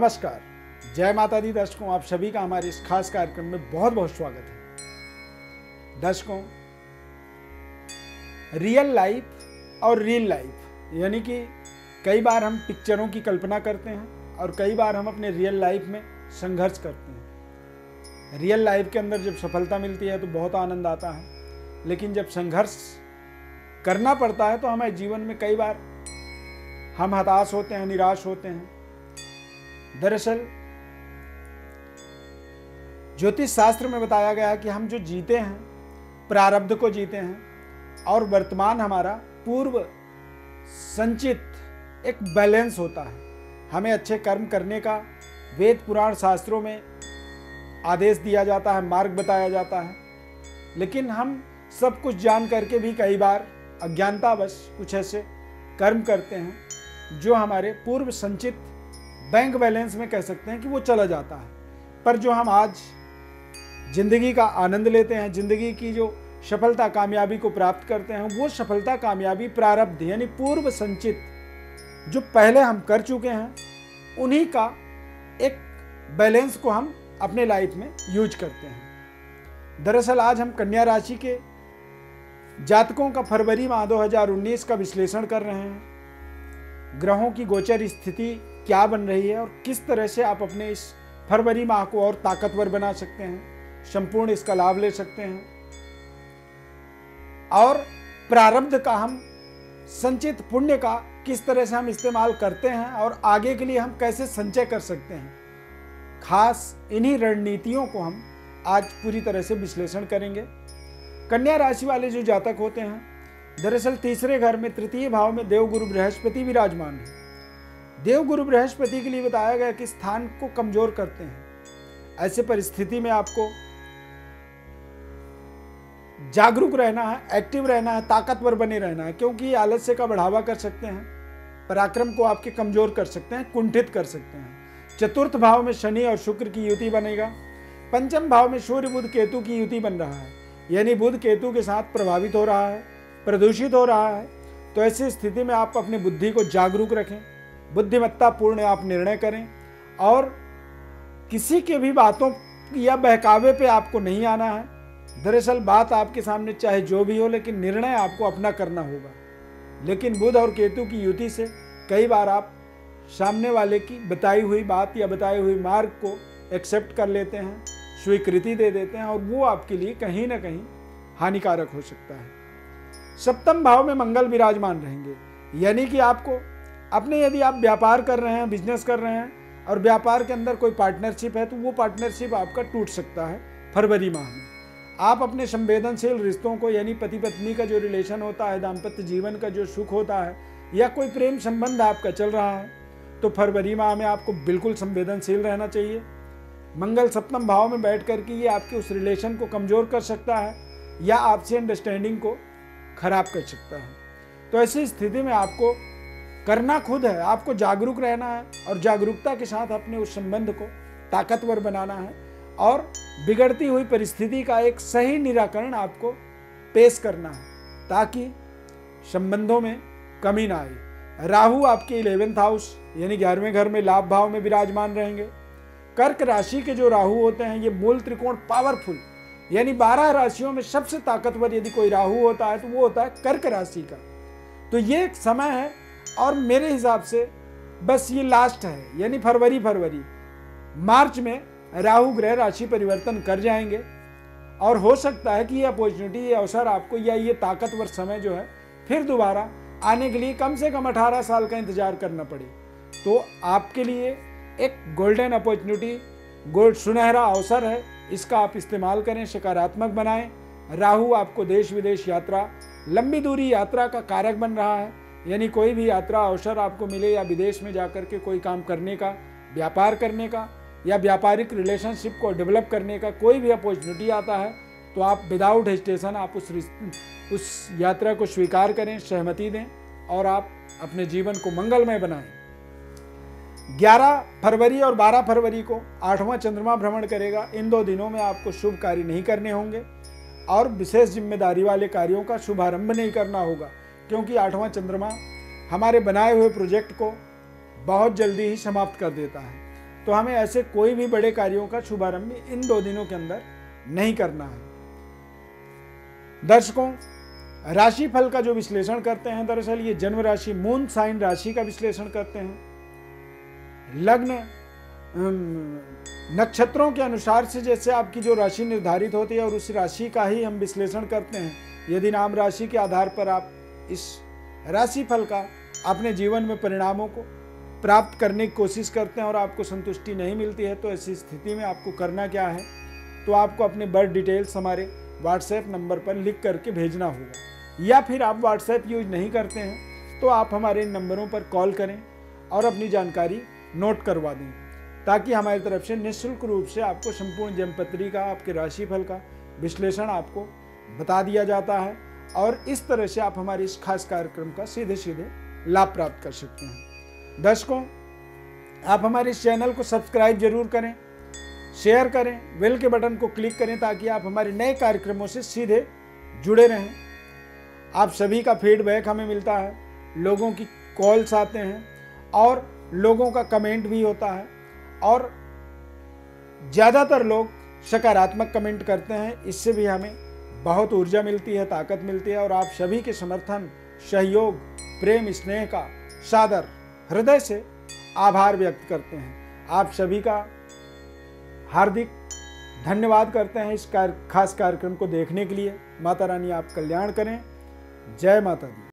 नमस्कार, जय माता दी दर्शकों, आप सभी का हमारे इस खास कार्यक्रम में बहुत बहुत स्वागत है। दर्शकों, रियल लाइफ और रील लाइफ यानी कि कई बार हम पिक्चरों की कल्पना करते हैं और कई बार हम अपने रियल लाइफ में संघर्ष करते हैं। रियल लाइफ के अंदर जब सफलता मिलती है तो बहुत आनंद आता है, लेकिन जब संघर्ष करना पड़ता है तो हमारे जीवन में कई बार हम हताश होते हैं, निराश होते हैं। दरअसल ज्योतिष शास्त्र में बताया गया है कि हम जो जीते हैं प्रारब्ध को जीते हैं और वर्तमान हमारा पूर्व संचित एक बैलेंस होता है। हमें अच्छे कर्म करने का वेद पुराण शास्त्रों में आदेश दिया जाता है, मार्ग बताया जाता है, लेकिन हम सब कुछ जान करके भी कई बार अज्ञानतावश कुछ ऐसे कर्म करते हैं जो हमारे पूर्व संचित बैंक बैलेंस में कह सकते हैं कि वो चला जाता है। पर जो हम आज जिंदगी का आनंद लेते हैं, जिंदगी की जो सफलता कामयाबी को प्राप्त करते हैं, वो सफलता कामयाबी प्रारब्ध यानी पूर्व संचित जो पहले हम कर चुके हैं, उन्हीं का एक बैलेंस को हम अपने लाइफ में यूज करते हैं। दरअसल आज हम कन्या राशि के जातकों का फरवरी माह 2019 का विश्लेषण कर रहे हैं। ग्रहों की गोचर स्थिति क्या बन रही है और किस तरह से आप अपने इस फरवरी माह को और ताकतवर बना सकते हैं, संपूर्ण इसका लाभ ले सकते हैं और प्रारब्ध का हम संचित पुण्य का किस तरह से हम इस्तेमाल करते हैं और आगे के लिए हम कैसे संचय कर सकते हैं। खास इन्हीं रणनीतियों को हम आज पूरी तरह से विश्लेषण करेंगे। कन्या राशि वाले जो जातक होते हैं, दरअसल तीसरे घर में तृतीय भाव में देवगुरु बृहस्पति विराजमान है। देवगुरु बृहस्पति के लिए बताया गया कि स्थान को कमजोर करते हैं। ऐसे परिस्थिति में आपको जागरूक रहना है, एक्टिव रहना है, ताकतवर बने रहना है, क्योंकि आलस्य का बढ़ावा कर सकते हैं, पराक्रम को आपके कमजोर कर सकते हैं, कुंठित कर सकते हैं। चतुर्थ भाव में शनि और शुक्र की युति बनेगा। पंचम भाव में सूर्य बुध केतु की युति बन रहा है, यानी बुध केतु के साथ प्रभावित हो रहा है, प्रदूषित हो रहा है। तो ऐसी स्थिति में आप अपनी बुद्धि को जागरूक रखें, बुद्धिमत्ता पूर्ण आप निर्णय करें और किसी के भी बातों या बहकावे पे आपको नहीं आना है। दरअसल बात आपके सामने चाहे जो भी हो, लेकिन निर्णय आपको अपना करना होगा। लेकिन बुध और केतु की युति से कई बार आप सामने वाले की बताई हुई बात या बताई हुई मार्ग को एक्सेप्ट कर लेते हैं, स्वीकृति दे देते हैं और वो आपके लिए कहीं ना कहीं हानिकारक हो सकता है। सप्तम भाव में मंगल विराजमान रहेंगे, यानी कि आपको अपने यदि आप व्यापार कर रहे हैं, बिजनेस कर रहे हैं और व्यापार के अंदर कोई पार्टनरशिप है तो वो पार्टनरशिप आपका टूट सकता है फरवरी माह में। आप अपने संवेदनशील रिश्तों को यानी पति पत्नी का जो रिलेशन होता है, दाम्पत्य जीवन का जो सुख होता है या कोई प्रेम संबंध आपका चल रहा है, तो फरवरी माह में आपको बिल्कुल संवेदनशील रहना चाहिए। मंगल सप्तम भाव में बैठ कर के ये आपके उस रिलेशन को कमजोर कर सकता है या आपसे अंडरस्टैंडिंग को खराब कर सकता है। तो ऐसी स्थिति में आपको करना खुद है, आपको जागरूक रहना है और जागरूकता के साथ अपने उस संबंध को ताकतवर बनाना है और बिगड़ती हुई परिस्थिति का एक सही निराकरण आपको पेश करना है ताकि संबंधों में कमी ना आए। राहु आपके 11th हाउस यानी 11वें घर में लाभ भाव में विराजमान रहेंगे। कर्क राशि के जो राहु होते हैं ये मूल त्रिकोण पावरफुल, यानी 12 राशियों में सबसे ताकतवर यदि कोई राहु होता है तो वो होता है कर्क राशि का। तो ये एक समय है और मेरे हिसाब से बस ये लास्ट है, यानी फरवरी मार्च में राहु ग्रह राशि परिवर्तन कर जाएंगे और हो सकता है कि ये अपॉर्चुनिटी, ये अवसर आपको या ये ताकतवर समय जो है फिर दोबारा आने के लिए कम से कम 18 साल का इंतजार करना पड़े। तो आपके लिए एक गोल्डन अपॉर्चुनिटी, सुनहरा अवसर है, इसका आप इस्तेमाल करें, सकारात्मक बनाएं। राहु आपको देश विदेश यात्रा, लंबी दूरी यात्रा का कारक बन रहा है, यानी कोई भी यात्रा अवसर आपको मिले या विदेश में जाकर के कोई काम करने का, व्यापार करने का या व्यापारिक रिलेशनशिप को डेवलप करने का कोई भी अपॉर्चुनिटी आता है तो आप विदाउट हेजिटेशन आप उस यात्रा को स्वीकार करें, सहमति दें और आप अपने जीवन को मंगलमय बनाएं। 11 फरवरी और 12 फरवरी को 8वां चंद्रमा भ्रमण करेगा। इन 2 दिनों में आपको शुभ कार्य नहीं करने होंगे और विशेष जिम्मेदारी वाले कार्यों का शुभारंभ नहीं करना होगा, क्योंकि 8वां चंद्रमा हमारे बनाए हुए प्रोजेक्ट को बहुत जल्दी ही समाप्त कर देता है। तो हमें ऐसे कोई भी बड़े कार्यों का शुभारंभ इन 2 दिनों के अंदर नहीं करना है। दर्शकों, राशि फल का जो विश्लेषण करते हैं, दरअसल ये जन्म राशि मून साइन राशि का विश्लेषण करते हैं। लग्न नक्षत्रों के अनुसार से जैसे आपकी जो राशि निर्धारित होती है और उस राशि का ही हम विश्लेषण करते हैं। यदि नाम राशि के आधार पर आप इस राशि फल का अपने जीवन में परिणामों को प्राप्त करने की कोशिश करते हैं और आपको संतुष्टि नहीं मिलती है, तो ऐसी स्थिति में आपको करना क्या है, तो आपको अपने बर्थ डिटेल्स हमारे व्हाट्सएप नंबर पर लिख करके भेजना होगा। या फिर आप व्हाट्सएप यूज नहीं करते हैं तो आप हमारे इन नंबरों पर कॉल करें और अपनी जानकारी नोट करवा दें, ताकि हमारी तरफ से निःशुल्क रूप से आपको संपूर्ण जन्मपत्री का, आपके राशिफल का विश्लेषण आपको बता दिया जाता है और इस तरह से आप हमारे इस खास कार्यक्रम का सीधे सीधे लाभ प्राप्त कर सकते हैं। दर्शकों, आप हमारे इस चैनल को सब्सक्राइब जरूर करें, शेयर करें, बेल के बटन को क्लिक करें, ताकि आप हमारे नए कार्यक्रमों से सीधे जुड़े रहें। आप सभी का फीडबैक हमें मिलता है, लोगों की कॉल्स आते हैं और लोगों का कमेंट भी होता है और ज़्यादातर लोग सकारात्मक कमेंट करते हैं। इससे भी हमें बहुत ऊर्जा मिलती है, ताकत मिलती है और आप सभी के समर्थन, सहयोग, प्रेम, स्नेह का सादर हृदय से आभार व्यक्त करते हैं। आप सभी का हार्दिक धन्यवाद करते हैं इस खास कार्यक्रम को देखने के लिए। माता रानी आप कल्याण करें। जय माता दी।